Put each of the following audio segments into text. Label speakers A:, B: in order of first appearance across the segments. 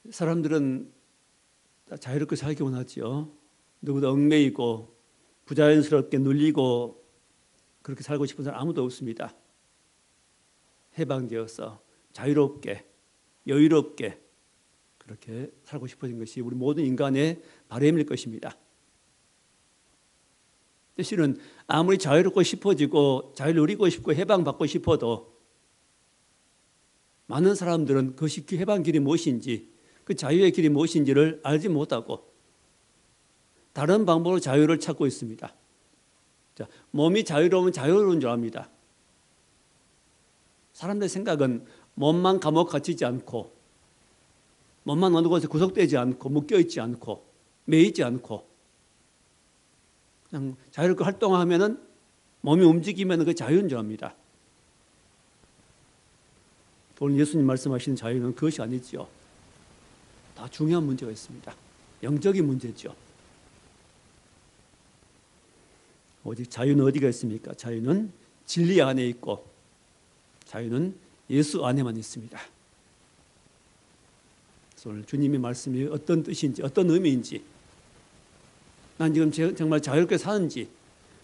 A: 사람들은 자유롭게 살기 원하지요. 누구도 얽매이고 부자연스럽게 눌리고 그렇게 살고 싶은 사람 아무도 없습니다. 해방되어서 자유롭게 여유롭게 그렇게 살고 싶어진 것이 우리 모든 인간의 바람일 것입니다. 실은 아무리 자유롭고 싶어지고 자유를 누리고 싶고 해방받고 싶어도 많은 사람들은 그것이 그 해방 길이 무엇인지 그 자유의 길이 무엇인지를 알지 못하고 다른 방법으로 자유를 찾고 있습니다. 자, 몸이 자유로우면 자유로운 줄 압니다. 사람들의 생각은 몸만 감옥 갇히지 않고 몸만 어느 곳에 구속되지 않고 묶여있지 않고 매이지 않고 그냥 자유롭게 활동하면은 몸이 움직이면 그 자유인 줄 압니다. 오늘 예수님 말씀하시는 자유는 그것이 아니지요. 다 중요한 문제가 있습니다. 영적인 문제죠. 오직 자유는 어디가 있습니까? 자유는 진리 안에 있고 자유는 예수 안에만 있습니다. 그래서 오늘 주님의 말씀이 어떤 뜻인지 어떤 의미인지 난 지금 정말 자유롭게 사는지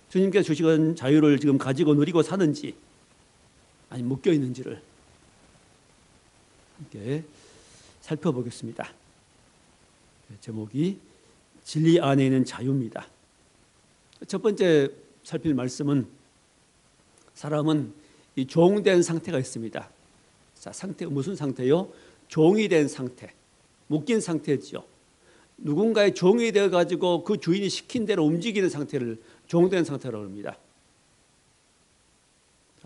A: 주님께서 주시는 자유를 지금 가지고 누리고 사는지 아니 묶여 있는지를 함께 살펴보겠습니다. 제목이 진리 안에 있는 자유입니다. 첫 번째 살필 말씀은 사람은 이 종된 상태가 있습니다. 자, 상태가 무슨 상태요? 종이 된 상태, 묶인 상태지요. 누군가의 종이 되어 가지고 그 주인이 시킨 대로 움직이는 상태를 종된 상태라고 합니다.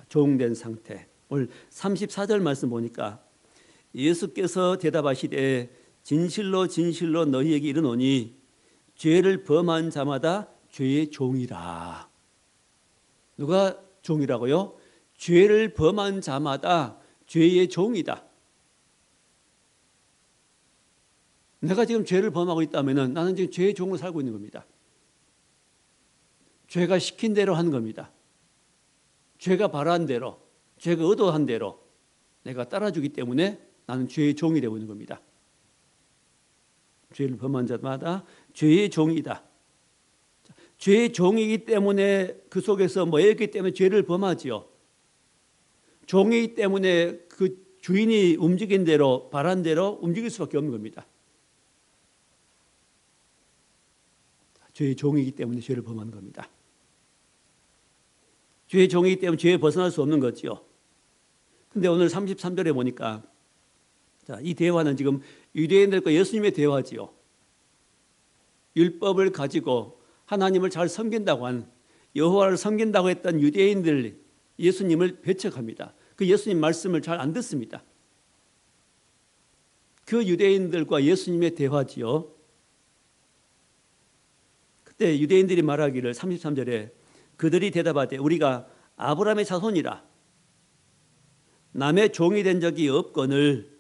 A: 종된 상태. 오늘 34절 말씀 보니까 예수께서 대답하시되 진실로 진실로 너희에게 이르노니 죄를 범한 자마다 죄의 종이라. 누가 종이라고요? 죄를 범한 자마다 죄의 종이다. 내가 지금 죄를 범하고 있다면 나는 지금 죄의 종으로 살고 있는 겁니다. 죄가 시킨 대로 하는 겁니다. 죄가 바란 대로, 죄가 의도한 대로 내가 따라주기 때문에 나는 죄의 종이 되고 있는 겁니다. 죄를 범한 자마다 죄의 종이다. 죄의 종이기 때문에 그 속에서 모였기 때문에 죄를 범하지요. 종이기 때문에 그 주인이 움직인 대로 바란 대로 움직일 수밖에 없는 겁니다. 죄의 종이기 때문에 죄를 범하는 겁니다. 죄의 종이기 때문에 죄에 벗어날 수 없는 거지요. 근데 오늘 33절에 보니까 자, 이 대화는 지금 유대인들과 예수님의 대화지요. 율법을 가지고 하나님을 잘 섬긴다고 한 여호와를 섬긴다고 했던 유대인들 예수님을 배척합니다. 그 예수님 말씀을 잘 안 듣습니다. 그 유대인들과 예수님의 대화지요. 그때 유대인들이 말하기를 33절에 그들이 대답하되 우리가 아브라함의 자손이라 남의 종이 된 적이 없거늘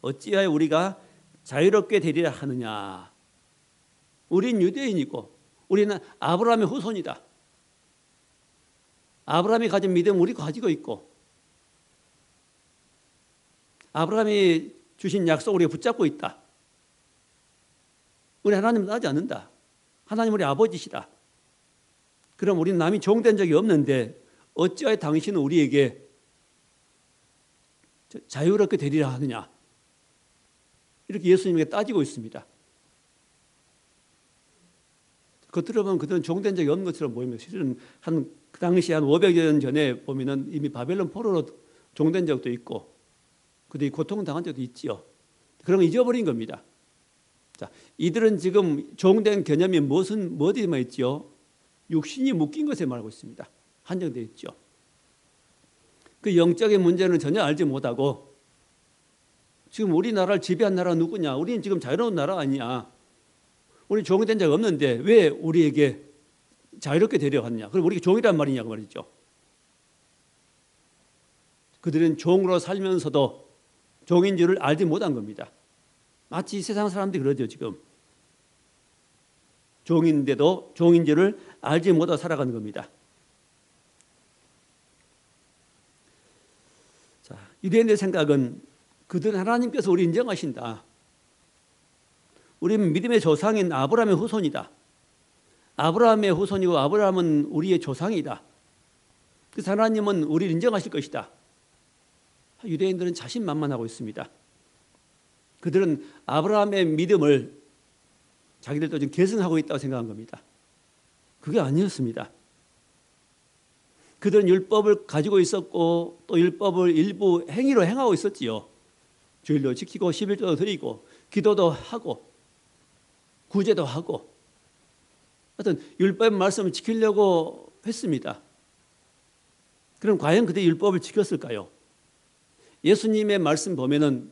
A: 어찌하여 우리가 자유롭게 되리라 하느냐. 우린 유대인이고 우리는 아브라함의 후손이다. 아브라함이 가진 믿음 우리가 가지고 있고 아브라함이 주신 약속을 우리가 붙잡고 있다. 우리 하나님은 나지 않는다. 하나님 우리 아버지시다. 그럼 우리는 남이 종된 적이 없는데 어찌하여 당신은 우리에게 자유롭게 되리라 하느냐. 이렇게 예수님에게 따지고 있습니다. 겉으로 보면 그들은 종된 적이 없는 것처럼 보입니다. 실은 그 당시 한 500여 년 전에 보면은 이미 바벨론 포로로 종된 적도 있고 그들이 고통을 당한 적도 있지요. 그런 거 잊어버린 겁니다. 자, 이들은 지금 종된 개념이 어디에만 있지요? 육신이 묶인 것에 말하고 있습니다. 한정되어 있죠. 그 영적인 문제는 전혀 알지 못하고 지금 우리나라를 지배한 나라가 누구냐? 우리는 지금 자유로운 나라 아니냐? 우리 종이 된 적 없는데 왜 우리에게 자유롭게 데려갔느냐? 그리고 우리가 종이란 말이냐고 말이죠. 그들은 종으로 살면서도 종인 줄을 알지 못한 겁니다. 마치 세상 사람들이 그러죠 지금. 종인데도 종인 줄을 알지 못하고 살아가는 겁니다. 자, 유대인의 생각은 그들은 하나님께서 우리 인정하신다. 우리는 믿음의 조상인 아브라함의 후손이다. 아브라함의 후손이고 아브라함은 우리의 조상이다. 그래서 하나님은 우리를 인정하실 것이다. 유대인들은 자신만만하고 있습니다. 그들은 아브라함의 믿음을 자기들도 좀 계승하고 있다고 생각한 겁니다. 그게 아니었습니다. 그들은 율법을 가지고 있었고 또 율법을 일부 행위로 행하고 있었지요. 주일도 지키고 11조도 드리고 기도도 하고 구제도 하고 어떤 율법의 말씀을 지키려고 했습니다. 그럼 과연 그들이 율법을 지켰을까요? 예수님의 말씀 보면은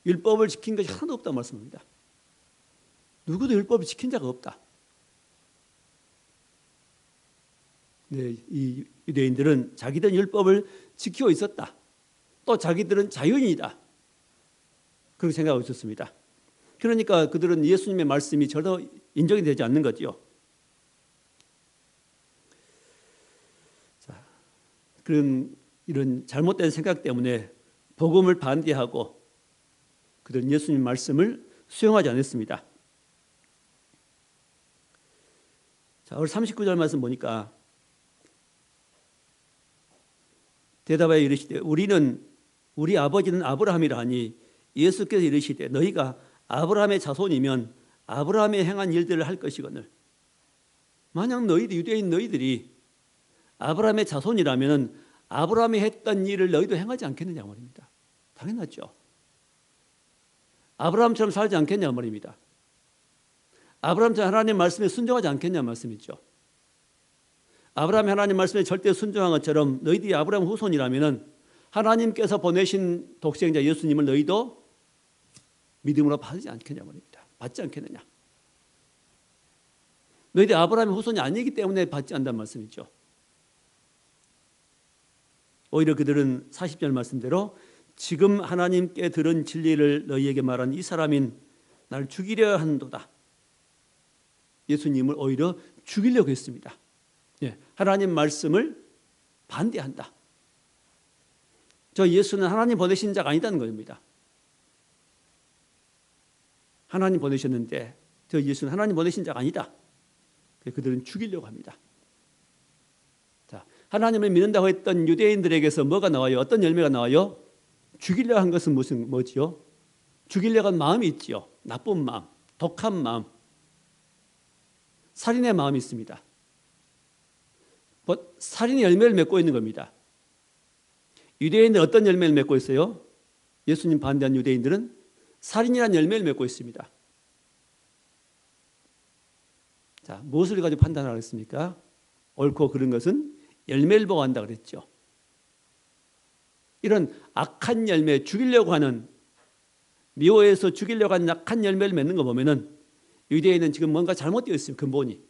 A: 율법을 지킨 것이 하나도 없다는 말씀입니다. 누구도 율법을 지킨 자가 없다. 네, 이 유대인들은 자기들은 율법을 지키고 있었다. 또 자기들은 자유인이다. 그렇게 생각하고 있었습니다. 그러니까 그들은 예수님의 말씀이 전혀 인정이 되지 않는 거지요. 자, 이런 잘못된 생각 때문에 복음을 반대하고 그들은 예수님 말씀을 수용하지 않았습니다. 자, 오늘 39절 말씀 보니까 대답하여 이르시되 우리 아버지는 아브라함이라 하니 예수께서 이르시되 너희가 아브라함의 자손이면 아브라함이 행한 일들을 할 것이거늘 만약 유대인 너희들이 아브라함의 자손이라면 아브라함이 했던 일을 너희도 행하지 않겠느냐 말입니다. 당연하죠. 아브라함처럼 살지 않겠냐 말입니다. 아브라함처럼 하나님 말씀에 순종하지 않겠냐 말씀이죠. 아브라함이 하나님 말씀에 절대 순종한 것처럼 너희들이 아브라함 후손이라면 하나님께서 보내신 독생자 예수님을 너희도 믿음으로 받지 않겠냐 말입니다. 받지 않겠느냐. 너희들이 아브라함의 후손이 아니기 때문에 받지 않는다는 말씀이죠. 오히려 그들은 40절 말씀대로 지금 하나님께 들은 진리를 너희에게 말한 이 사람인 나를 죽이려 한도다. 예수님을 오히려 죽이려고 했습니다. 예, 하나님 말씀을 반대한다. 저 예수는 하나님 보내신 자가 아니다는 겁니다. 하나님 보내셨는데 저 예수는 하나님 보내신 자가 아니다. 그들은 죽이려고 합니다. 자, 하나님을 믿는다고 했던 유대인들에게서 뭐가 나와요? 어떤 열매가 나와요? 죽이려고 한 것은 뭐지요? 죽이려고 한 마음이 있지요. 나쁜 마음, 독한 마음, 살인의 마음이 있습니다. 살인의 열매를 맺고 있는 겁니다. 유대인들은 어떤 열매를 맺고 있어요? 예수님 반대한 유대인들은 살인이라는 열매를 맺고 있습니다. 자, 무엇을 가지고 판단하겠습니까? 옳고 그른 것은 열매를 보고 한다 그랬죠. 이런 악한 열매, 죽이려고 하는 미워해서 죽이려고 하는 악한 열매를 맺는 거 보면은 유대인은 지금 뭔가 잘못되어 있습니다. 근본이.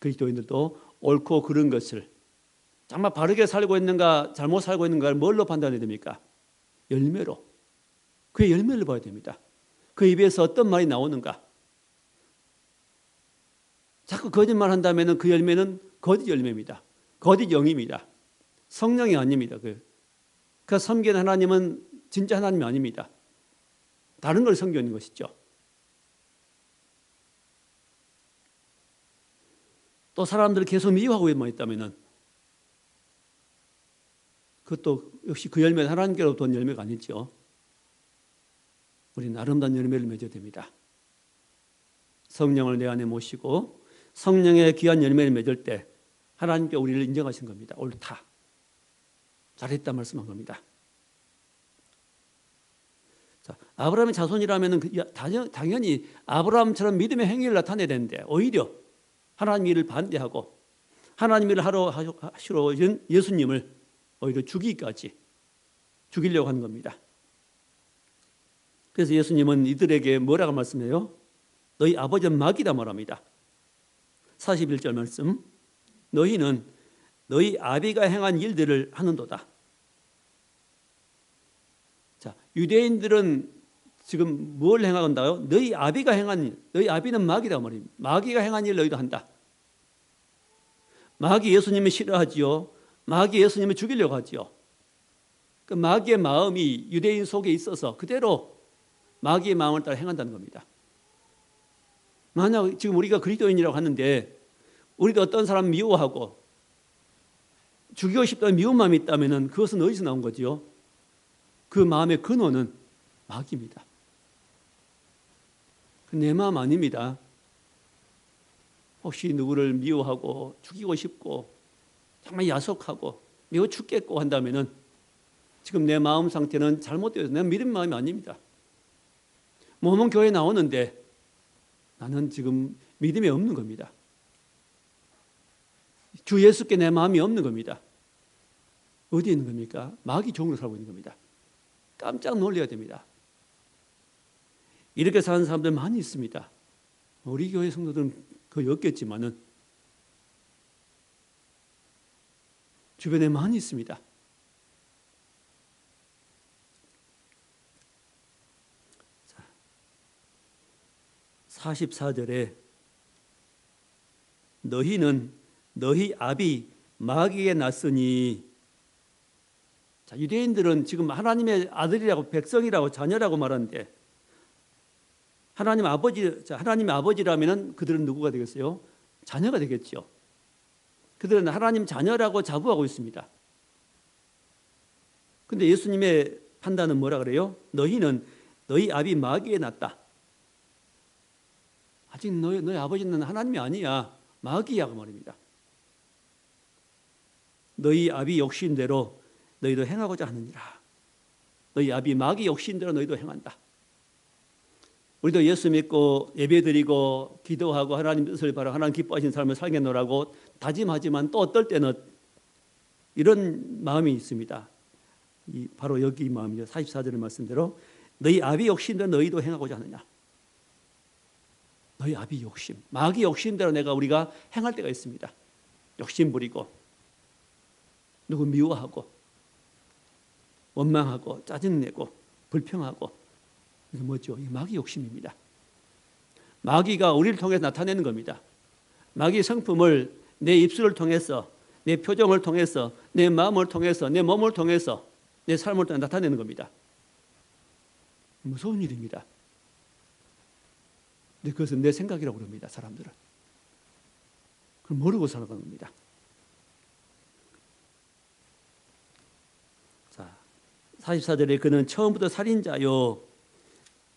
A: 그리스도인들도 옳고 그른 것을 정말 바르게 살고 있는가 잘못 살고 있는가를 뭘로 판단해야 됩니까? 열매로. 그의 열매를 봐야 됩니다. 그 입에서 어떤 말이 나오는가. 자꾸 거짓말 한다면 그 열매는 거짓 열매입니다. 거짓 영입니다. 성령이 아닙니다. 그 섬기는 하나님은 진짜 하나님이 아닙니다. 다른 걸 섬기는 것이죠. 또 사람들을 계속 미워하고만 있다면 그것도 역시 그 열매는 하나님께로부터 온 열매가 아니죠. 우리는 아름다운 열매를 맺어야 됩니다. 성령을 내 안에 모시고 성령의 귀한 열매를 맺을 때 하나님께 우리를 인정하신 겁니다. 옳다. 잘했다 말씀한 겁니다. 자, 아브라함의 자손이라면 당연히 아브라함처럼 믿음의 행위를 나타내야 되는데 오히려 하나님 일을 반대하고 하나님 일을 하시러 오신 예수님을 오히려 죽이려고 하는 겁니다. 그래서 예수님은 이들에게 뭐라고 말씀해요? 너희 아버지는 마귀다 말합니다. 41절 말씀. 너희는 너희 아비가 행한 일들을 하는도다. 자, 유대인들은 지금 뭘 행한다고요? 너희 아비가 행한 일, 너희 아비는 마귀다 말입니다. 마귀가 행한 일 너희도 한다. 마귀 예수님을 싫어하지요. 마귀 예수님을 죽이려고 하지요. 그 마귀의 마음이 유대인 속에 있어서 그대로 마귀의 마음을 따라 행한다는 겁니다. 만약 지금 우리가 그리스도인이라고 하는데 우리도 어떤 사람 미워하고 죽이고 싶다는 미운 마음이 있다면 그것은 어디서 나온 거지요? 그 마음의 근원은 마귀입니다. 내 마음 아닙니다. 혹시 누구를 미워하고 죽이고 싶고 정말 야속하고 매우 죽겠고 한다면 지금 내 마음 상태는 잘못되어서 내가 믿음 마음이 아닙니다. 몸은 교회에 나오는데 나는 지금 믿음이 없는 겁니다. 주 예수께 내 마음이 없는 겁니다. 어디 있는 겁니까? 마귀 종으로 살고 있는 겁니다. 깜짝 놀라야 됩니다. 이렇게 사는 사람들 많이 있습니다. 우리 교회 성도들은 거의 없겠지만은 주변에 많이 있습니다. 44절에 너희는 너희 아비 마귀에 났으니, 자, 유대인들은 지금 하나님의 아들이라고 백성이라고 자녀라고 말하는데 하나님의 아버지라면 그들은 누구가 되겠어요? 자녀가 되겠죠. 그들은 하나님 자녀라고 자부하고 있습니다. 근데 예수님의 판단은 뭐라 그래요? 너희는 너희 아비 마귀에 났다. 아직 너희 아버지는 하나님이 아니야. 마귀야 그 말입니다. 너희 아비 욕심대로 너희도 행하고자 하느니라. 너희 아비 마귀 욕심대로 너희도 행한다. 우리도 예수 믿고 예배드리고 기도하고 하나님 뜻을 바라 하나님 기뻐하시는 삶을 살겠노라고 다짐하지만 또 어떨 때는 이런 마음이 있습니다. 바로 여기 이 마음이죠. 44절의 말씀대로 너희 아비 욕심대로 너희도 행하고자 하느냐. 너희 아비 욕심, 마귀 욕심대로 우리가 행할 때가 있습니다. 욕심 부리고 누구 미워하고 원망하고 짜증내고 불평하고, 이게 뭐죠? 이 마귀 욕심입니다. 마귀가 우리를 통해서 나타내는 겁니다. 마귀 성품을 내 입술을 통해서, 내 표정을 통해서, 내 마음을 통해서, 내 몸을 통해서, 내 삶을 통해 나타내는 겁니다. 무서운 일입니다. 근데 그것은 내 생각이라고 그럽니다. 사람들은. 그걸 모르고 살아가는 겁니다. 자, 44절에 그는 처음부터 살인자요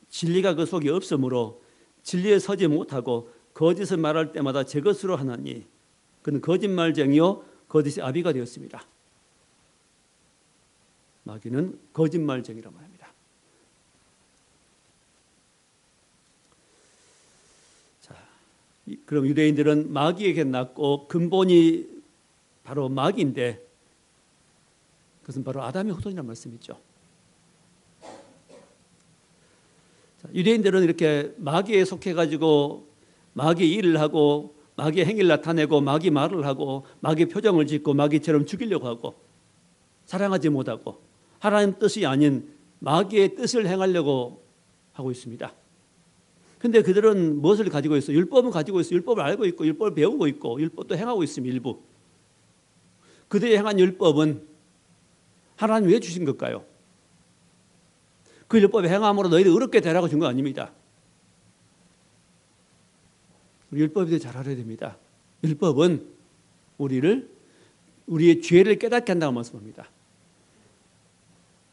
A: 진리가 그 속에 없으므로 진리에 서지 못하고 거짓을 말할 때마다 제 것으로 하나니 그는 거짓말쟁이요 거짓의 아비가 되었습니다. 마귀는 거짓말쟁이라고 말합니다. 그럼 유대인들은 마귀에게 났고 근본이 바로 마귀인데 그것은 바로 아담의 후손이라는 말씀이죠. 유대인들은 이렇게 마귀에 속해가지고 마귀 일을 하고 마귀의 행위를 나타내고 마귀 말을 하고 마귀 표정을 짓고 마귀처럼 죽이려고 하고 사랑하지 못하고 하나님 뜻이 아닌 마귀의 뜻을 행하려고 하고 있습니다. 근데 그들은 무엇을 가지고 있어요? 율법은 가지고 있어요. 율법을 알고 있고 율법을 배우고 있고 율법도 행하고 있습니다. 일부. 그들이 행한 율법은 하나님 왜 주신 걸까요? 그 율법을 행함으로 너희들 의롭게 되라고 준 거 아닙니다. 우리 율법에 잘 알아야 됩니다. 율법은 우리의 죄를 깨닫게 한다고 말씀합니다.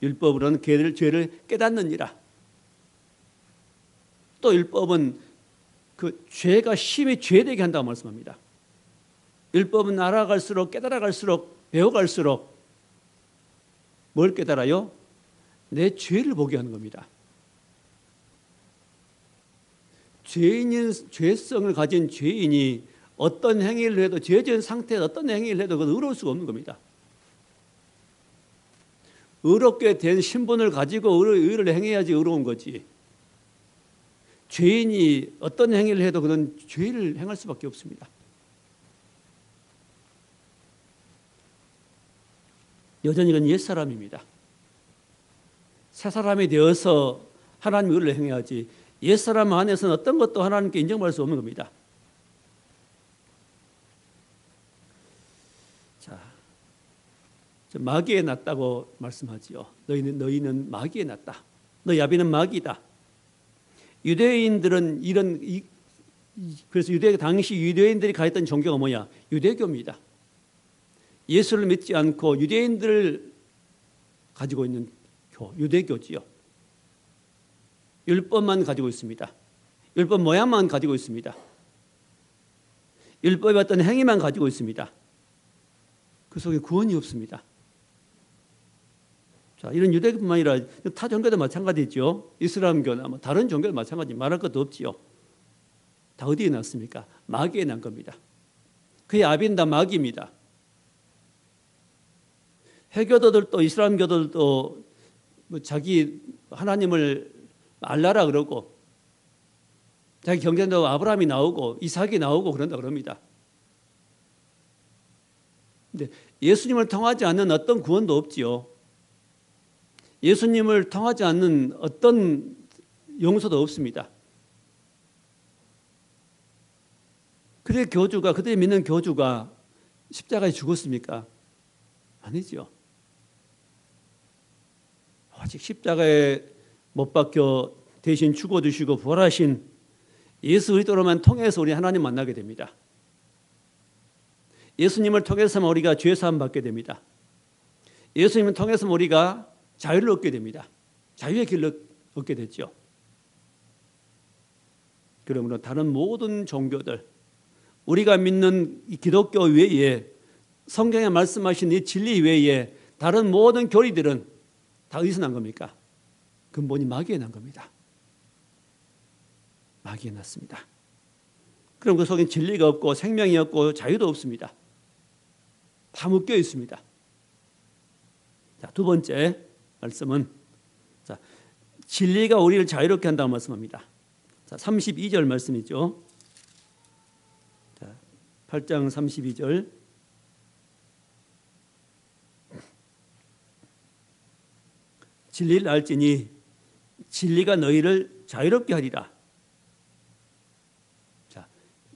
A: 율법으로는 죄를 깨닫느니라. 또 율법은 그 죄가 심히 죄되게 한다고 말씀합니다. 율법은 알아갈수록 깨달아갈수록 배워갈수록 뭘 깨달아요? 내 죄를 보게 하는 겁니다. 죄성을 가진 죄인이 어떤 행위를 해도 죄진 상태에서 어떤 행위를 해도 그건 의로울 수가 없는 겁니다. 의롭게 된 신분을 가지고 의를 행해야지 의로운 거지. 죄인이 어떤 행위를 해도 그는 죄를 행할 수밖에 없습니다. 여전히 그건 옛사람입니다. 새사람이 되어서 하나님의 의를 행해야지 옛사람 안에서는 어떤 것도 하나님께 인정받을 수 없는 겁니다. 자, 마귀에 났다고 말씀하지요. 너희는 마귀에 났다. 너 야비는 마귀다. 유대인들은 그래서 당시 유대인들이 가졌던 종교가 뭐냐? 유대교입니다. 예수를 믿지 않고 유대인들을 가지고 있는 유대교지요. 율법만 가지고 있습니다. 율법 모양만 가지고 있습니다. 율법의 어떤 행위만 가지고 있습니다. 그 속에 구원이 없습니다. 자, 이런 유대교뿐만 아니라 타 종교도 마찬가지죠. 이슬람교나 뭐 다른 종교도 마찬가지, 말할 것도 없지요. 다 어디에 났습니까? 마귀에 난 겁니다. 그의 아비는 다 마귀입니다. 해교도들도 이슬람교도들도 뭐 자기 하나님을 알라라 그러고 자기 경전도 아브라함이 나오고 이삭이 나오고 그런다 그럽니다. 근데 예수님을 통하지 않는 어떤 구원도 없지요. 예수님을 통하지 않는 어떤 용서도 없습니다. 그들이 믿는 교주가 십자가에 죽었습니까? 아니죠. 오직 십자가에 못 박혀 대신 죽어주시고 부활하신 예수 그리스도로만 통해서 우리 하나님 만나게 됩니다. 예수님을 통해서만 우리가 죄 사함 받게 됩니다. 예수님을 통해서 우리가 자유를 얻게 됩니다. 자유의 길을 얻게 됐죠. 그러므로 다른 모든 종교들, 우리가 믿는 이 기독교 외에 성경에 말씀하신 이 진리 외에 다른 모든 교리들은 다 어디서 난 겁니까? 근본이 마귀에 난 겁니다. 마귀에 났습니다. 그럼 그 속엔 진리가 없고 생명이 없고 자유도 없습니다. 다 묶여 있습니다. 자, 두 번째 말씀은 진리가 우리를 자유롭게 한다고 말씀합니다. 자, 32절 말씀이죠. 자, 8장 32절. 진리를 알지니 진리가 너희를 자유롭게 하리라. 자,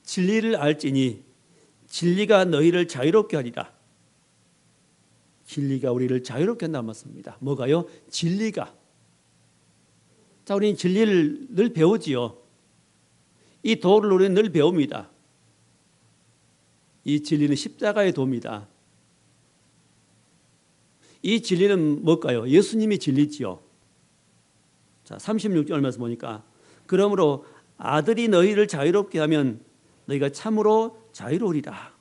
A: 진리를 알지니 진리가 너희를 자유롭게 하리라. 진리가 우리를 자유롭게 한다는 말씀입니다. 뭐가요? 진리가. 자, 우리는 진리를 늘 배우지요. 이 도를 우리는 늘 배웁니다. 이 진리는 십자가의 도입니다. 이 진리는 뭘까요? 예수님이 진리지요. 자, 36절 말씀 보니까 그러므로 아들이 너희를 자유롭게 하면 너희가 참으로 자유로우리라.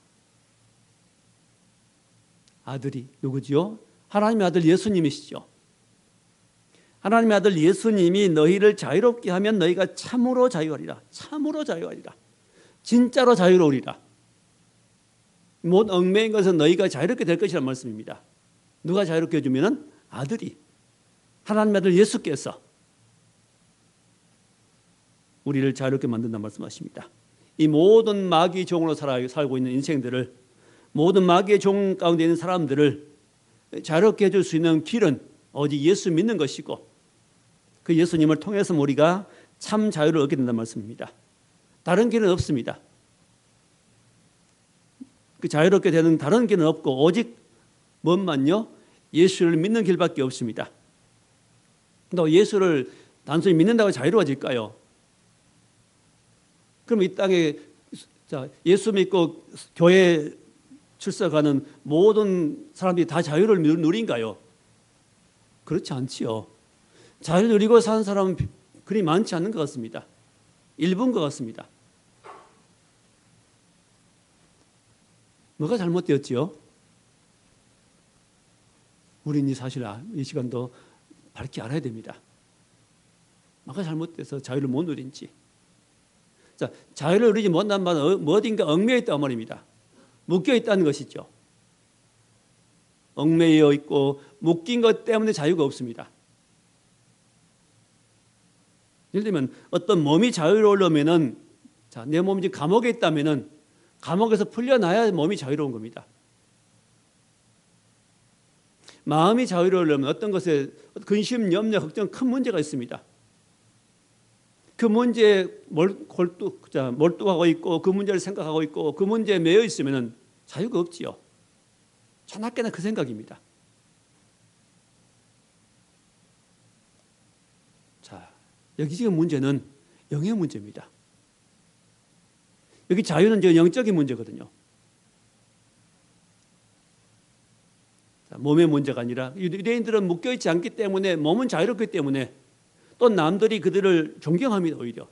A: 아들이 누구지요? 하나님의 아들 예수님이시죠. 하나님의 아들 예수님이 너희를 자유롭게 하면 너희가 참으로 자유하리라. 참으로 자유하리라. 진짜로 자유로우리라. 못 얽매인 것은 너희가 자유롭게 될 것이라는 말씀입니다. 누가 자유롭게 해주면? 아들이. 하나님의 아들 예수께서 우리를 자유롭게 만든다는 말씀하십니다. 이 모든 마귀의 종으로 살고 있는 인생들을, 모든 마귀의 종 가운데 있는 사람들을 자유롭게 해줄 수 있는 길은 오직 예수 믿는 것이고 그 예수님을 통해서 우리가 참 자유를 얻게 된다는 말씀입니다. 다른 길은 없습니다. 그 자유롭게 되는 다른 길은 없고 오직 뭔만요? 예수를 믿는 길밖에 없습니다. 또 예수를 단순히 믿는다고 자유로워질까요? 그럼 이 땅에 예수 믿고 교회 출석하는 모든 사람들이 다 자유를 누린가요? 그렇지 않지요. 자유를 누리고 사는 사람은 그리 많지 않는 것 같습니다. 일부인 것 같습니다. 뭐가 잘못되었지요? 우리는 이 사실을 이 시간도 밝게 알아야 됩니다. 뭐가 잘못돼서 자유를 못 누린지. 자, 자유를 누리지 못한 바는 어딘가 얽매여 있다는 말입니다. 묶여 있다는 것이죠. 얽매여 있고 묶인 것 때문에 자유가 없습니다. 예를 들면 어떤 몸이 자유로우려면은, 자, 내 몸이 감옥에 있다면은 감옥에서 풀려나야 몸이 자유로운 겁니다. 마음이 자유로우려면 어떤 것에 근심, 염려, 걱정, 큰 문제가 있습니다. 그 문제에 몰두하고 있고 그 문제를 생각하고 있고 그 문제에 매여 있으면 자유가 없지요. 자나깨나 그 생각입니다. 자, 여기 지금 문제는 영의 문제입니다. 여기 자유는 저 영적인 문제거든요. 자, 몸의 문제가 아니라 유대인들은 묶여있지 않기 때문에 몸은 자유롭기 때문에 또 남들이 그들을 존경합니다. 오히려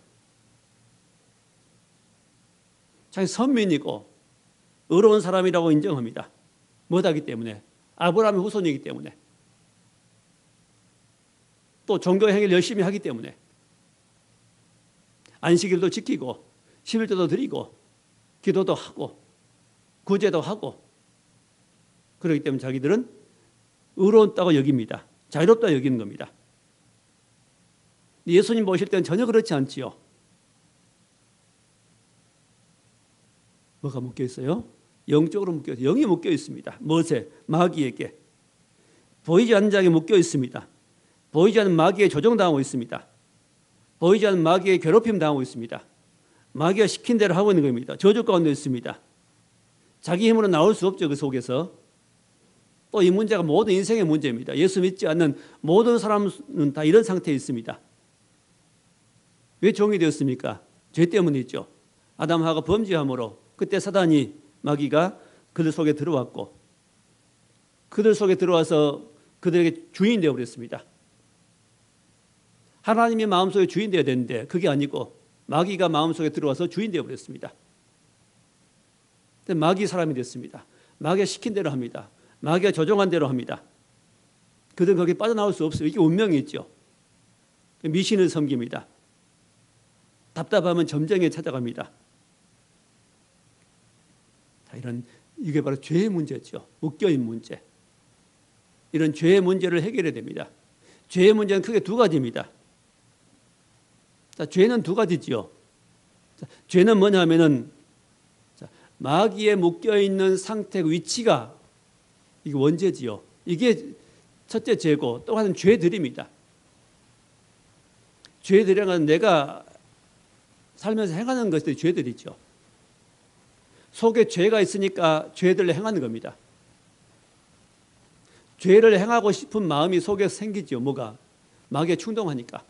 A: 자기 선민이고 의로운 사람이라고 인정합니다. 뭐하기 때문에? 아브라함의 후손이기 때문에, 또 종교 행위를 열심히 하기 때문에, 안식일도 지키고 11조도 드리고 기도도 하고 구제도 하고, 그렇기 때문에 자기들은 의로웠다고 여깁니다. 자유롭다고 여기는 겁니다. 예수님 보실 때는 전혀 그렇지 않지요. 뭐가 묶여 있어요? 영적으로 묶여 있어요. 영이 묶여 있습니다. 무엇에? 마귀에게. 보이지 않는 자에게 묶여 있습니다. 보이지 않는 마귀에 조종당하고 있습니다. 보이지 않는 마귀에 괴롭힘 당하고 있습니다. 마귀가 시킨 대로 하고 있는 겁니다. 저주 가운데 있습니다. 자기 힘으로 나올 수 없죠. 그 속에서. 또 이 문제가 모든 인생의 문제입니다. 예수 믿지 않는 모든 사람은 다 이런 상태에 있습니다. 왜 종이 되었습니까? 죄 때문이죠. 아담 하와가 범죄함으로 그때 사단이, 마귀가 그들 속에 들어왔고, 그들 속에 들어와서 그들에게 주인 되어버렸습니다. 하나님이 마음속에 주인 되어야 되는데 그게 아니고 마귀가 마음속에 들어와서 주인 되어버렸습니다. 마귀 사람이 됐습니다. 마귀가 시킨 대로 합니다. 마귀가 조종한 대로 합니다. 그들은 거기에 빠져나올 수 없어요. 이게 운명이 있죠. 미신을 섬깁니다. 답답하면 점쟁이에 찾아갑니다. 자, 이게 바로 죄의 문제죠. 묶여있는 문제. 이런 죄의 문제를 해결해야 됩니다. 죄의 문제는 크게 두 가지입니다. 자, 죄는 두 가지지요. 자, 죄는 뭐냐면은 마귀에 묶여있는 상태 위치가 이게 원죄지요. 이게 첫째 죄고, 또 하나는 죄들입니다. 죄들은 내가 살면서 행하는 것들이 죄들이죠. 속에 죄가 있으니까 죄들을 행하는 겁니다. 죄를 행하고 싶은 마음이 속에 생기죠. 뭐가? 마귀에 충동하니까.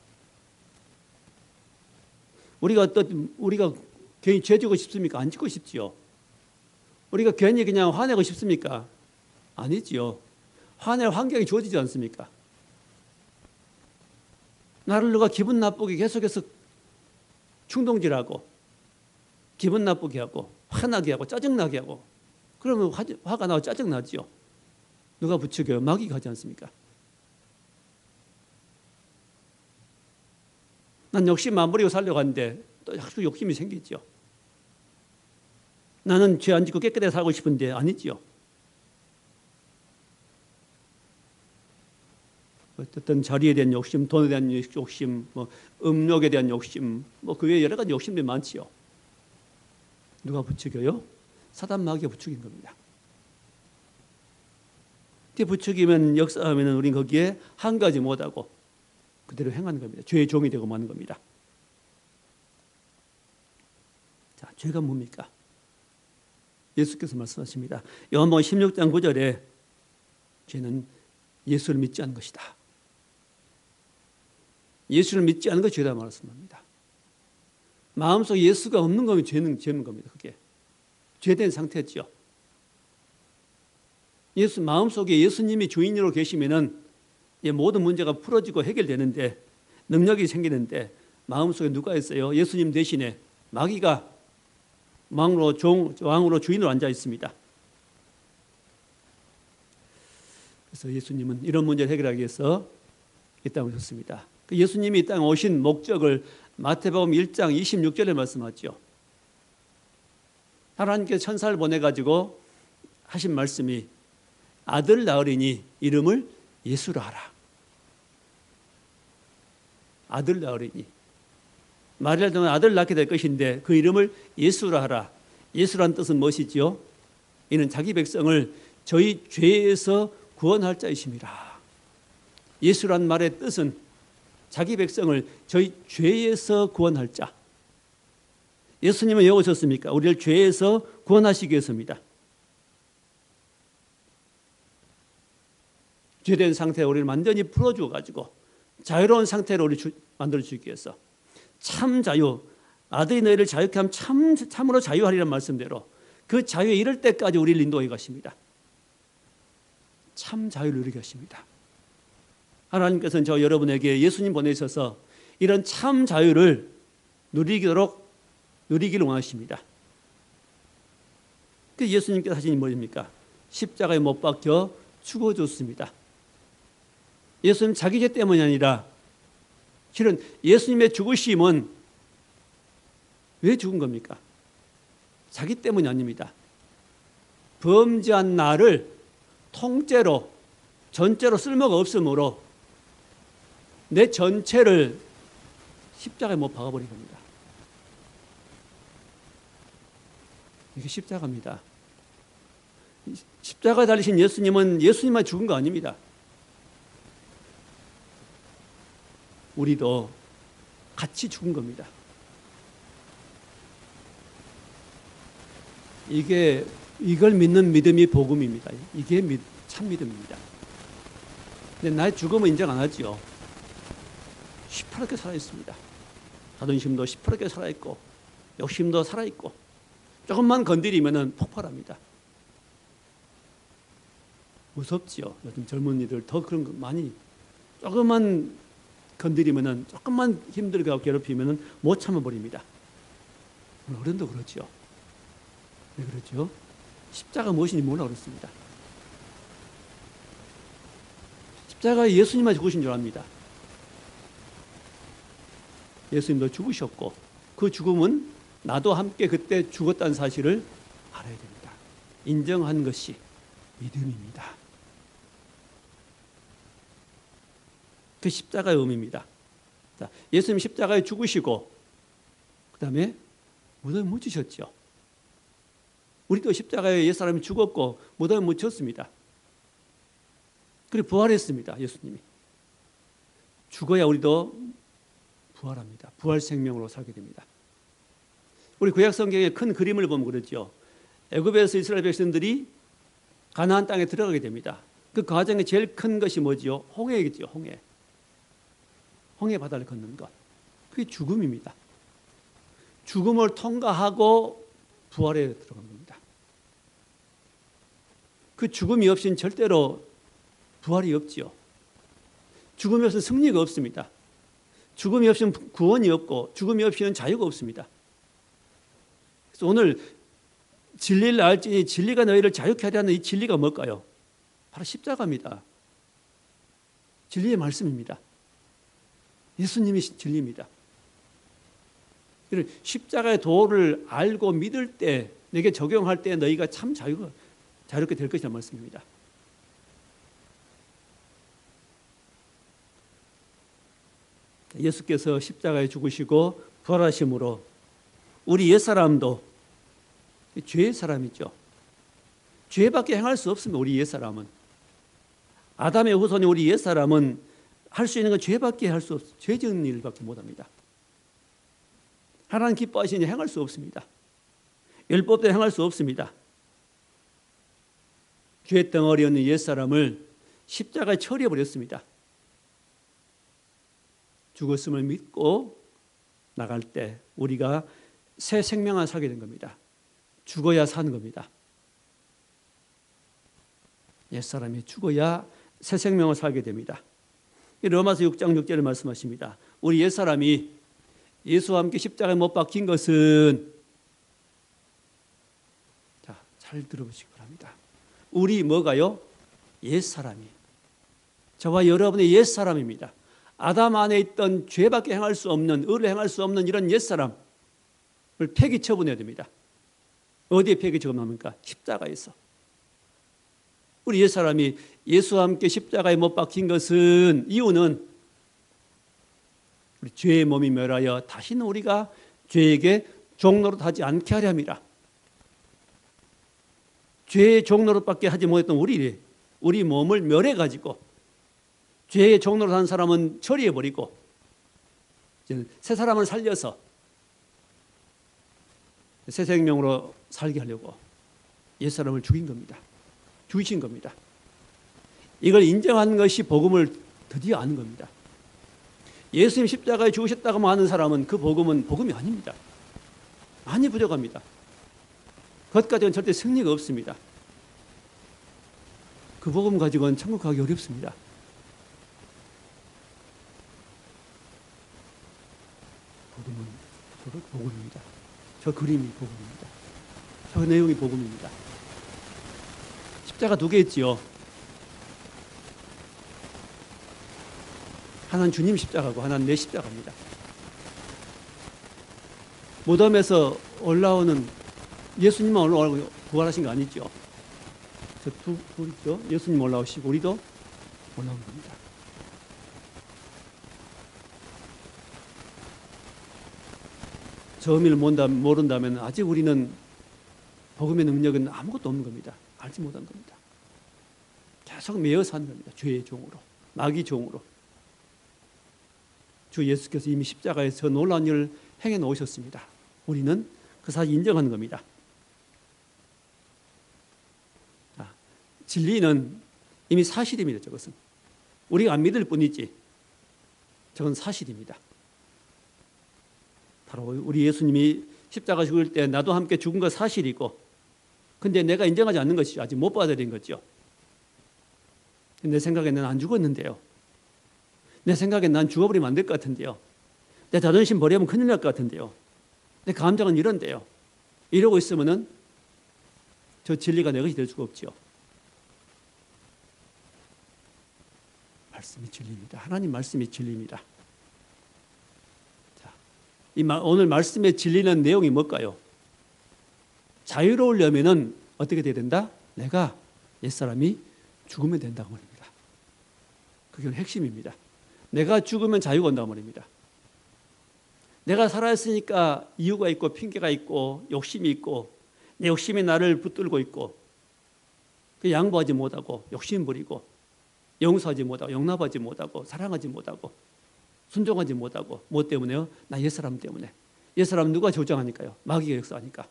A: 우리가 괜히 죄 지고 싶습니까? 안 짓고 싶지요. 우리가 괜히 그냥 화내고 싶습니까? 아니지요. 화낼 환경이 주어지지 않습니까? 나를 누가 기분 나쁘게 계속해서 충동질하고 기분 나쁘게 하고 화나게 하고 짜증나게 하고, 그러면 화가 나고 짜증나지요. 누가 부추겨요? 마귀가 하지 않습니까? 난 욕심 안 부리고 살려고 하는데 또 욕심이 생기죠. 나는 죄 안 짓고 깨끗하게 살고 싶은데 아니지요. 어떤 자리에 대한 욕심, 돈에 대한 욕심, 음욕에 대한 욕심, 그 외에 여러 가지 욕심들이 많지요. 누가 부추겨요? 사단 마귀가 부추긴 겁니다. 그때 부추기면, 역사하면 우리는 거기에 한 가지 못하고 그대로 행하는 겁니다. 죄의 종이 되고 마는 겁니다. 자, 죄가 뭡니까? 예수께서 말씀하십니다. 요한복음 16장 9절에 죄는 예수를 믿지 않는 것이다. 예수를 믿지 않는 것이 죄다 말씀합니다. 마음속에 예수가 없는 거면 죄는 겁니다. 그게 죄된 상태죠. 마음속에 예수님이 주인으로 계시면은 모든 문제가 풀어지고 해결되는데, 능력이 생기는데, 마음속에 누가 있어요? 예수님 대신에 마귀가 왕으로 주인으로 앉아 있습니다. 그래서 예수님은 이런 문제를 해결하기 위해서 이 땅에 오셨습니다. 예수님이 이 땅에 오신 목적을 마태복음 1장 26절에 말씀하죠. 하나님께서 천사를 보내가지고 하신 말씀이 아들 낳으리니 이름을 예수라 하라. 아들 낳으리니, 마리아를 통해 아들을 낳게 될 것인데 그 이름을 예수라 하라. 예수란 뜻은 무엇이지요? 이는 자기 백성을 저희 죄에서 구원할 자이심이라. 예수란 말의 뜻은 자기 백성을 저희 죄에서 구원할 자. 예수님은 왜 오셨습니까? 우리를 죄에서 구원하시기 위해서입니다. 죄된 상태에 우리를 완전히 풀어주어 가지고 자유로운 상태로 우리 만들어 주기 위해서 참 자유, 아들이 너희를 자유케 하면 참으로 자유하리라는 말씀대로 그 자유에 이를 때까지 우리를 인도해 가십니다. 참 자유를 누리게 하십니다. 하나님께서는 저 여러분에게 예수님 보내셔서 이런 참 자유를 누리기를 원하십니다. 그 예수님께서 하신 일이 뭡니까? 십자가에 못 박혀 죽어줬습니다. 예수님 자기 죄 때문이 아니라 실은 예수님의 죽으심은 왜 죽은 겁니까? 자기 때문이 아닙니다. 범죄한 나를 통째로 전체로 쓸모가 없으므로 내 전체를 십자가에 못 박아버린 겁니다. 이게 십자가입니다. 십자가에 달리신 예수님은 예수님만 죽은 거 아닙니다. 우리도 같이 죽은 겁니다. 이걸 믿는 믿음이 복음입니다. 이게 참 믿음입니다. 근데 나의 죽음은 인정 안 하죠. 시퍼렇게 살아있습니다. 자존심도 시퍼렇게 살아있고 욕심도 살아있고 조금만 건드리면 폭발합니다. 무섭지요. 요즘 젊은이들 더 그런 거 많이 조금만 건드리면 조금만 힘들게 괴롭히면 못 참아버립니다. 어른도 그렇죠. 왜 그렇죠? 십자가 무엇인지 몰라 그렇습니다. 십자가에 예수님만 죽으신 줄 압니다. 예수님도 죽으셨고 그 죽음은 나도 함께 그때 죽었다는 사실을 알아야 됩니다. 인정한 것이 믿음입니다. 그 십자가의 의미입니다. 자, 예수님 십자가에 죽으시고 그 다음에 무덤에 묻히셨죠. 우리도 십자가에 옛사람이 죽었고 무덤에 묻혔습니다. 그리고 부활했습니다. 예수님이. 죽어야 우리도 부활합니다. 부활 생명으로 살게 됩니다. 우리 구약 성경의 큰 그림을 보면 그렇죠. 애굽에서 이스라엘 백성들이 가나안 땅에 들어가게 됩니다. 그 과정에 제일 큰 것이 뭐지요? 홍해겠죠. 홍해 바다를 걷는 것. 그게 죽음입니다. 죽음을 통과하고 부활에 들어간 겁니다. 그 죽음이 없이는 절대로 부활이 없지요. 죽음이 없이는 승리가 없습니다. 죽음이 없이는 구원이 없고 죽음이 없이는 자유가 없습니다. 그래서 오늘 진리를 알지니 진리가 너희를 자유케 하려 하는 이 진리가 뭘까요? 바로 십자가입니다. 진리의 말씀입니다. 예수님이 진리입니다. 십자가의 도를 알고 믿을 때 내게 적용할 때 너희가 참 자유롭게 될 것이라는 말씀입니다. 예수께서 십자가에 죽으시고 부활하심으로 우리 옛사람도 죄의 사람이죠. 죄밖에 행할 수 없습니다. 우리 옛사람은. 아담의 후손인 우리 옛사람은 할 수 있는 건 죄밖에 할 수 없어요. 죄 지은 일밖에 못합니다. 하나님 기뻐하시니 행할 수 없습니다. 율법도 행할 수 없습니다. 죄 덩어리 없는 옛사람을 십자가에 처리해버렸습니다. 죽었음을 믿고 나갈 때 우리가 새 생명을 살게 된 겁니다. 죽어야 사는 겁니다. 옛사람이 죽어야 새 생명을 살게 됩니다. 로마서 6장 6절을 말씀하십니다. 우리 옛사람이 예수와 함께 십자가에 못 박힌 것은 자, 잘 들어보시기 바랍니다. 우리 뭐가요? 옛사람이. 저와 여러분의 옛사람입니다. 아담 안에 있던 죄밖에 행할 수 없는, 의를 행할 수 없는 이런 옛사람을 폐기 처분해야 됩니다. 어디에 폐기 처분합니까? 십자가에서. 우리 옛사람이 예수와 함께 십자가에 못 박힌 것은 이유는 우리 죄의 몸이 멸하여 다시는 우리가 죄에게 종노릇하지 않게 하려 함이라. 죄의 종노릇밖에 하지 못했던 우리 몸을 멸해가지고 죄의 종노릇한 사람은 처리해버리고 새 사람을 살려서 새 생명으로 살게 하려고 옛사람을 죽인 겁니다. 죽이신 겁니다. 이걸 인정하는 것이 복음을 드디어 아는 겁니다. 예수님 십자가에 죽으셨다고 하는 사람은 그 복음은 복음이 아닙니다. 많이 부족합니다. 그것까지는 절대 승리가 없습니다. 그 복음 가지고는 천국 가기 어렵습니다. 복음은 복음입니다. 저 그림이 복음입니다. 저 내용이 복음입니다. 십자가 두 개 있지요. 하나는 주님 십자가고 하나는 내 십자가입니다. 무덤에서 올라오는 예수님만 올라오고 부활하신 거 아니죠? 저 둘 있죠? 예수님 올라오시고 우리도 올라온 겁니다. 저 의미를 모른다면 아직 우리는 복음의 능력은 아무것도 없는 겁니다. 알지 못한 겁니다. 계속 매여 사는 겁니다. 죄의 종으로, 마귀 종으로. 주 예수께서 이미 십자가에서 놀라운 일을 행해 놓으셨습니다. 우리는 그 사실 인정하는 겁니다. 진리는 이미 사실입니다. 저것은 우리가 안 믿을 뿐이지 저건 사실입니다. 바로 우리 예수님이 십자가 죽을 때 나도 함께 죽은 거 사실이고, 근데 내가 인정하지 않는 것이죠. 아직 못 받아들인 거죠. 내 생각엔 난 안 죽었는데요. 내 생각엔 난 죽어버리면 안 될 것 같은데요. 내 자존심 버리면 큰일 날 것 같은데요. 내 감정은 이런데요. 이러고 있으면은 저 진리가 내 것이 될 수가 없죠. 말씀이 진리입니다. 하나님 말씀이 진리입니다. 자, 오늘 말씀의 진리는 내용이 뭘까요? 자유로우려면은 어떻게 돼야 된다? 내가 옛사람이 죽으면 된다고 말입니다. 그게 핵심입니다. 내가 죽으면 자유가 온다고 말입니다. 내가 살아있으니까 이유가 있고 핑계가 있고 욕심이 있고 내 욕심이 나를 붙들고 있고 양보하지 못하고 욕심 부리고 용서하지 못하고 용납하지 못하고 사랑하지 못하고 순종하지 못하고 뭐 때문에요? 나 옛사람 때문에. 옛사람 누가 조장하니까요? 마귀가 역사하니까.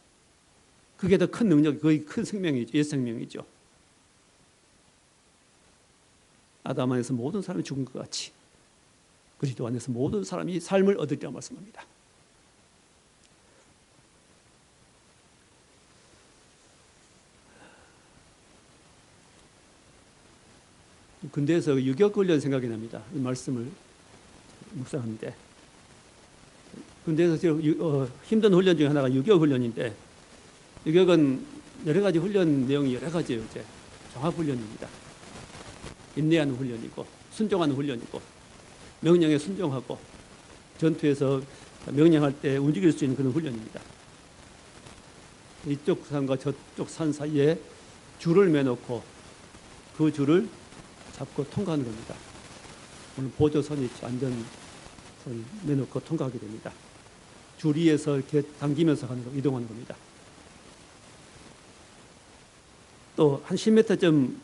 A: 그게 더 큰 능력이, 거의 큰 생명이죠. 옛생명이죠. 아담 안에서 모든 사람이 죽은 것 같이 그리스도 안에서 모든 사람이 삶을 얻으리라 말씀합니다. 군대에서 유격훈련 생각이 납니다. 이 말씀을 묵상하는데 군대에서 힘든 훈련 중에 하나가 유격훈련인데, 유격은 여러 가지 훈련 내용이 여러 가지예요. 이제 종합훈련입니다. 인내하는 훈련이고 순종하는 훈련이고 명령에 순종하고 전투에서 명령할 때 움직일 수 있는 그런 훈련입니다. 이쪽 산과 저쪽 산 사이에 줄을 매놓고 그 줄을 잡고 통과하는 겁니다. 오늘 보조선이 있죠. 안전선을 매놓고 통과하게 됩니다. 줄 위에서 이렇게 당기면서 이동하는 겁니다. 또 한 10m쯤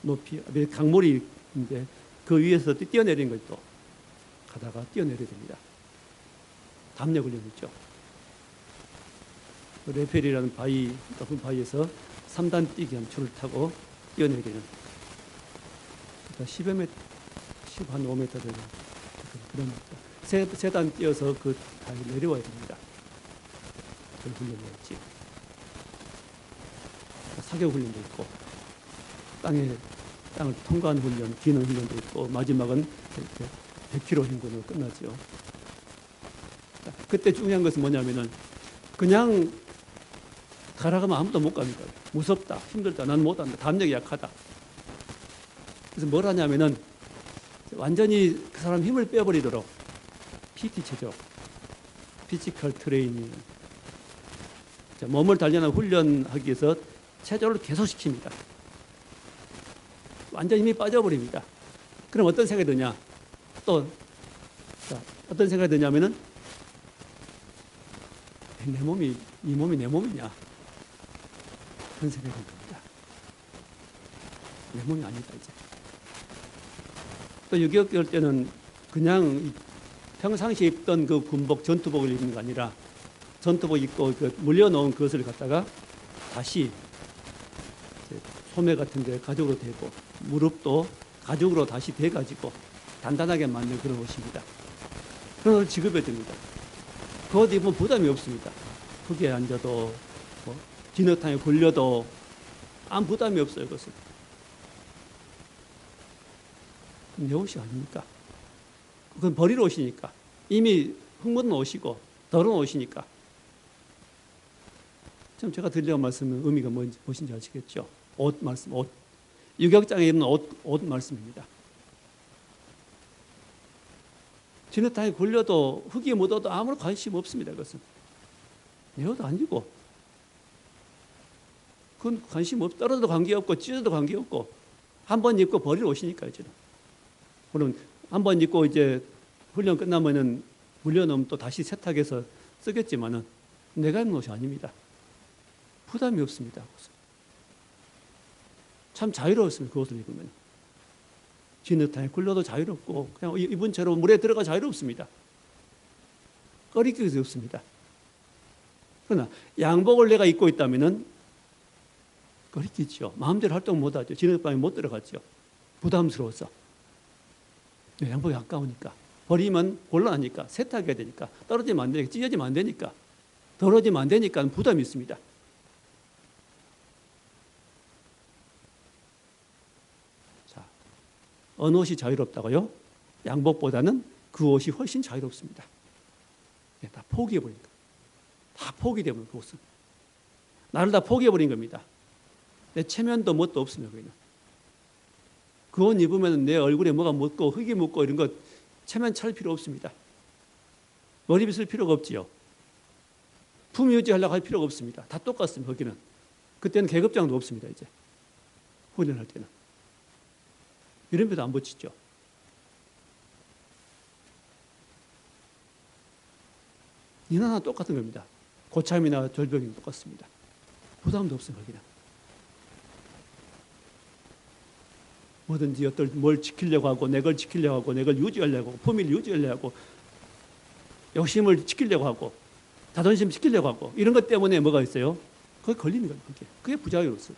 A: 높이 강물이 있는데 그 위에서 뛰어내리는 걸 또 가다가 뛰어내려야 됩니다. 담력 훈련이죠. 레펠이라는 바위, 높은 바위에서 3단 뛰기 한 줄을 타고 뛰어내리는 10여 m, 10한 5m 되는 그런 세 단 뛰어서 그 바위 내려와야 됩니다. 그런 훈련이었지. 사격 훈련도 있고 땅을 통과하는 훈련, 기능 훈련도 있고 마지막은 100km 행군으로 끝나죠. 그때 중요한 것은 뭐냐면은 그냥 가라가면 아무도 못 갑니다. 무섭다, 힘들다, 난 못한다, 담력이 약하다. 그래서 뭘 하냐면은 완전히 그 사람 힘을 빼버리도록 PT 체조, 피지컬 트레이닝, 몸을 단련하는 훈련하기 위해서 체조를 계속 시킵니다. 완전 힘이 빠져버립니다. 그럼 어떤 생각이 드냐? 또 어떤 생각이 드냐면은 이 몸이 내 몸이냐? 그런 생각이 듭니다. 내 몸이 아니다 이제. 또 6.25 때는 그냥 평상시에 입던 그 군복, 전투복을 입는 게 아니라 전투복 입고 물려놓은 그것을 갖다가 다시 소매 같은 데 가죽으로 대고 무릎도 가죽으로 다시 대가지고 단단하게 만든 그런 옷입니다. 그런 옷을 지급해 줍니다. 그 옷 입으면 부담이 없습니다. 거기에 앉아도 뭐 진흙탕에 굴려도 아무 부담이 없어요. 그것은 내 옷이 아닙니까? 그건 버릴 옷이니까. 이미 흙묻은 옷이고 더러운 옷이니까. 지금 제가 드리려는 말씀은 의미가 무엇인지 아시겠죠? 옷 말씀, 옷. 유격장에 입는 옷 말씀입니다. 진흙탕에 굴려도 흙이 묻어도 아무런 관심 없습니다. 그것은 내 옷 아니고 그건 관심 없. 떨어져도 관계없고 찢어도 관계없고 한 번 입고 버릴 옷이니까 이제는. 물론 한 번 입고 이제 훈련 끝나면은 물려놓으면 또 다시 세탁해서 쓰겠지만은 내가 입는 옷이 아닙니다. 부담이 없습니다. 참 자유로웠습니다. 그 옷을 입으면. 진흙탕에 굴러도 자유롭고 그냥 입은 채로 물에 들어가 자유롭습니다. 꺼리낄 수 없습니다. 그러나 양복을 내가 입고 있다면은 꺼리끼죠. 마음대로 활동 못하죠. 진흙방에 못 들어갔죠. 부담스러워서. 양복이 아까우니까. 버리면 곤란하니까. 세탁해야 되니까. 떨어지면 안 되니까. 찢어지면 안 되니까. 더러지면 안 되니까 부담이 있습니다. 자, 어느 옷이 자유롭다고요? 양복보다는 그 옷이 훨씬 자유롭습니다. 다 포기해버리니까. 다 포기되면 그 옷은. 나를 다 포기해버린 겁니다. 내 체면도 뭣도 없으면 거기는. 그 옷 입으면 내 얼굴에 뭐가 묻고 흙이 묻고 이런 거 체면 차릴 필요 없습니다. 머리 빗을 필요가 없지요. 품 유지하려고 할 필요가 없습니다. 다 똑같습니다. 거기는. 그때는 계급장도 없습니다. 이제 훈련할 때는. 이름표도 안 붙이죠. 이나나 똑같은 겁니다. 고참이나 절벽이 똑같습니다. 부담도 없어요. 거기는. 뭐든지 뭘 지키려고 하고 내 걸 지키려고 하고 내 걸 유지하려고 하고 품위를 유지하려고 하고 욕심을 지키려고 하고 자존심 지키려고 하고 이런 것 때문에 뭐가 있어요? 그게 걸리는 거예요. 그게 부자유로서.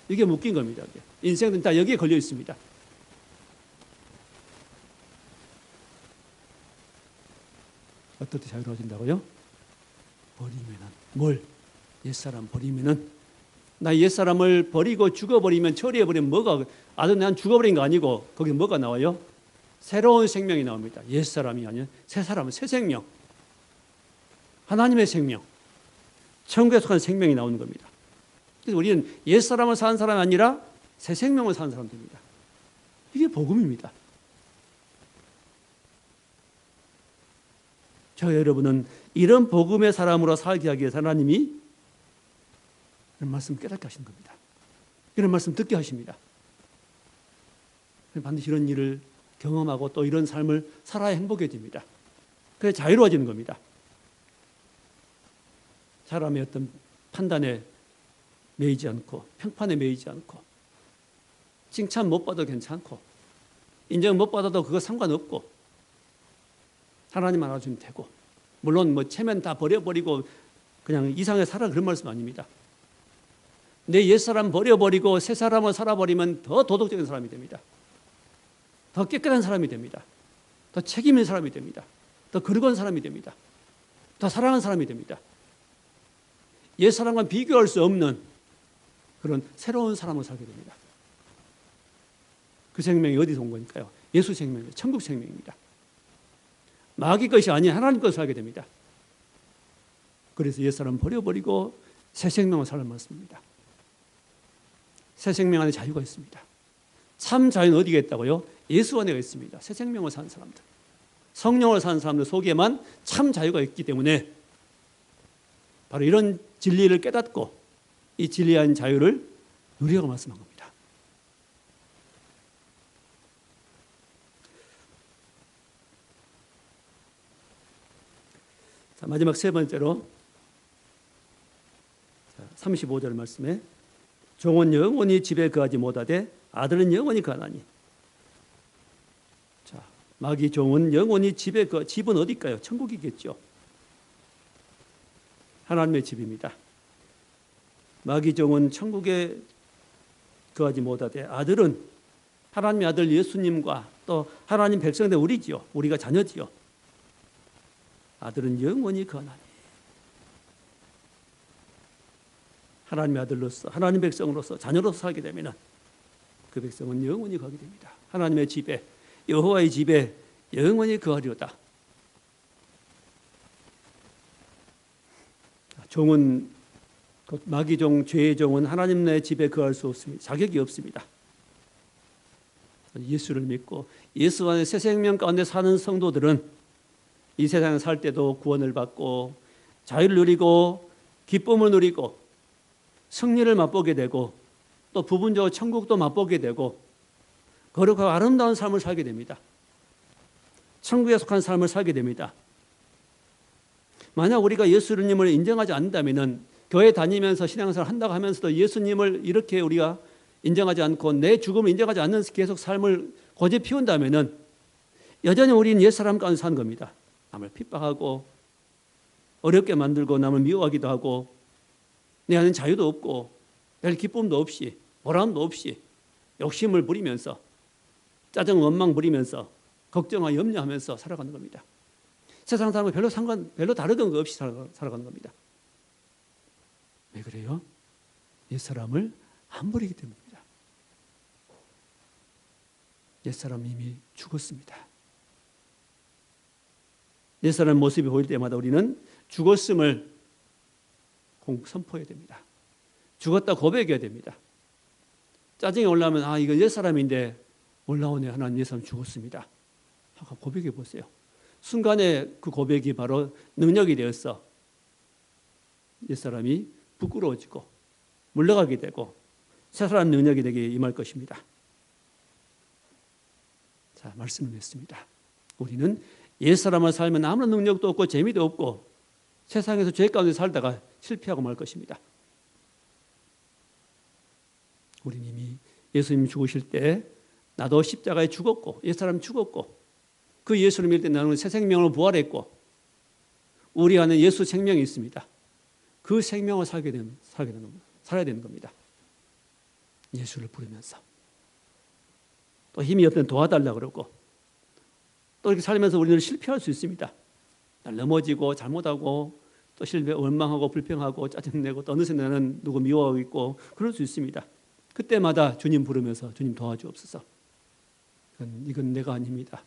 A: 이게 묶인 겁니다. 인생은 다 여기에 걸려 있습니다. 어떻게 자유로워진다고요? 버리면은 뭘? 옛사람 버리면은 나 옛사람을 버리고 죽어버리면 처리해버리면 뭐가 아주 난 죽어버린 거 아니고 거기 뭐가 나와요? 새로운 생명이 나옵니다. 옛사람이 아니라 새 사람은 새 생명. 하나님의 생명. 천국에 속한 생명이 나오는 겁니다. 그래서 우리는 옛사람을 사는 사람이 아니라 새 생명을 사는 사람 됩니다. 이게 복음입니다. 저 여러분은 이런 복음의 사람으로 살게 하기 위해서 하나님이 이런 말씀 깨닫게 하시는 겁니다. 이런 말씀 듣게 하십니다. 반드시 이런 일을 경험하고 또 이런 삶을 살아야 행복해집니다. 그래서 자유로워지는 겁니다. 사람의 어떤 판단에 매이지 않고 평판에 매이지 않고 칭찬 못 받아도 괜찮고 인정 못 받아도 그거 상관없고 하나님 알아주면 되고 물론 뭐 체면 다 버려버리고 그냥 이상하게 살아 그런 말씀 아닙니다. 내 옛사람 버려버리고 새 사람을 살아버리면 더 도덕적인 사람이 됩니다. 더 깨끗한 사람이 됩니다. 더 책임 있는 사람이 됩니다. 더 거룩한 사람이 됩니다. 더 사랑하는 사람이 됩니다. 옛사람과 비교할 수 없는 그런 새로운 사람을 살게 됩니다. 그 생명이 어디서 온 거니까요? 예수 생명입니다. 천국 생명입니다. 마귀 것이 아닌 하나님 것을 살게 됩니다. 그래서 옛사람 버려버리고 새 생명을 살는 말씀입니다. 새 생명 안에 자유가 있습니다. 참 자유는 어디에 있다고요? 예수 안에 있습니다. 새 생명을 사는 사람들, 성령을 사는 사람들 속에만 참 자유가 있기 때문에 바로 이런 진리를 깨닫고 이 진리한 자유를 누리라고 말씀한 겁니다. 자, 마지막 세 번째로 35절 말씀에 종은 영원히 집에 거하지 못하되 아들은 영원히 거하나니. 자, 마귀 종은 영원히 집에 집은 어디일까요? 천국이겠죠. 하나님의 집입니다. 마귀 종은 천국에 거하지 못하되 아들은 하나님의 아들 예수님과 또 하나님 백성된 우리지요. 우리가 자녀지요. 아들은 영원히 거하나니. 하나님의 아들로서 하나님 백성으로서 자녀로서 살게 되면 그 백성은 영원히 거하게 됩니다. 하나님의 집에 여호와의 집에 영원히 거하리로다. 종은 마귀 종, 죄의 종은 하나님의 집에 거할 수 없습니다. 자격이 없습니다. 예수를 믿고 예수 안에 새 생명 가운데 사는 성도들은 이 세상에 살 때도 구원을 받고 자유를 누리고 기쁨을 누리고 승리를 맛보게 되고 또 부분적으로 천국도 맛보게 되고 거룩하고 아름다운 삶을 살게 됩니다. 천국에 속한 삶을 살게 됩니다. 만약 우리가 예수님을 인정하지 않는다면 교회 다니면서 신앙생활 한다고 하면서도 예수님을 이렇게 우리가 인정하지 않고 내 죽음을 인정하지 않는 계속 삶을 고집 피운다면 여전히 우리는 옛사람 가운데 사는 겁니다. 남을 핍박하고 어렵게 만들고 남을 미워하기도 하고 내 안에 자유도 없고 별 기쁨도 없이 보람도 없이 욕심을 부리면서 짜증 원망 부리면서 걱정과 염려하면서 살아가는 겁니다. 세상 사람과 별로 다르던 것 없이 살아가는 겁니다. 왜 그래요? 옛사람을 안 버리기 때문입니다. 옛사람은 이미 죽었습니다. 옛사람 모습이 보일 때마다 우리는 죽었음을 선포해야 됩니다. 죽었다 고백해야 됩니다. 짜증이 올라오면 이거 옛사람인데 올라오네. 하나님 옛사람 죽었습니다. 하고 고백해 보세요. 순간에 그 고백이 바로 능력이 되어서 옛사람이 부끄러워지고 물러가게 되고 새사람 능력이 되게 임할 것입니다. 자, 말씀을 맺습니다. 우리는 옛사람을 살면 아무런 능력도 없고 재미도 없고 세상에서 죄 가운데 살다가 실패하고 말 것입니다. 우리는 이미 예수님이 죽으실 때 나도 십자가에 죽었고 옛사람 죽었고 그 예수를 믿을 때 나는 새 생명으로 부활했고 우리 안에 예수 생명이 있습니다. 그 생명을 살아야 되는 겁니다. 예수를 부르면서 또 힘이 없으면 도와달라고 그러고 또 이렇게 살면서 우리는 실패할 수 있습니다. 넘어지고 잘못하고 또 실패, 원망하고 불평하고 짜증내고 또 어느새 나는 누구 미워하고 있고 그럴 수 있습니다. 그때마다 주님 부르면서 주님 도와주옵소서. 이건 내가 아닙니다.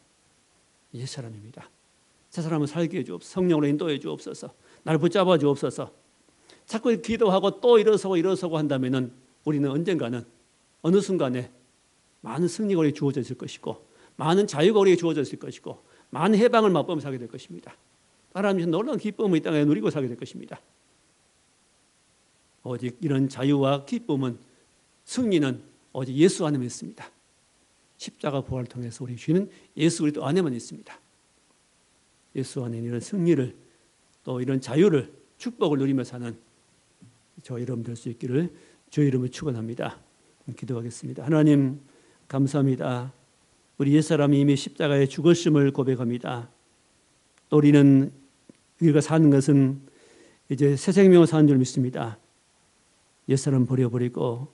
A: 옛사람입니다. 새사람을 살게 해주옵소서. 성령으로 인도해 주옵소서. 날 붙잡아 주옵소서. 자꾸 기도하고 또 일어서고 한다면 우리는 언젠가는 어느 순간에 많은 승리가 우리에게 주어져 있을 것이고 많은 자유가 우리에게 주어져 있을 것이고 많은 해방을 맛보며 살게 될 것입니다. 하나님께서 놀라운 기쁨을 이 땅에 누리고 살게 될 것입니다. 오직 이런 자유와 기쁨은 승리는 오직 예수 안에만 있습니다. 십자가 부활을 통해서 우리 주는 예수 그리스도 안에만 있습니다. 예수 안에 이런 승리를 또 이런 자유를 축복을 누리며 사는 저 여러분 될 수 있기를 주의 이름으로 축원합니다. 기도하겠습니다. 하나님 감사합니다. 우리 옛사람이 이미 십자가에 죽었음을 고백합니다. 또 우리가 사는 것은 이제 새 생명을 사는 줄 믿습니다. 옛사람 버려버리고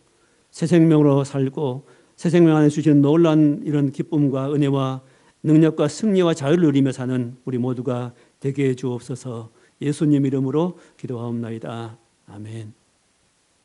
A: 새 생명으로 살고 새 생명 안에 주시는 놀라운 이런 기쁨과 은혜와 능력과 승리와 자유를 누리며 사는 우리 모두가 되게 해 주옵소서. 예수님 이름으로 기도하옵나이다. 아멘.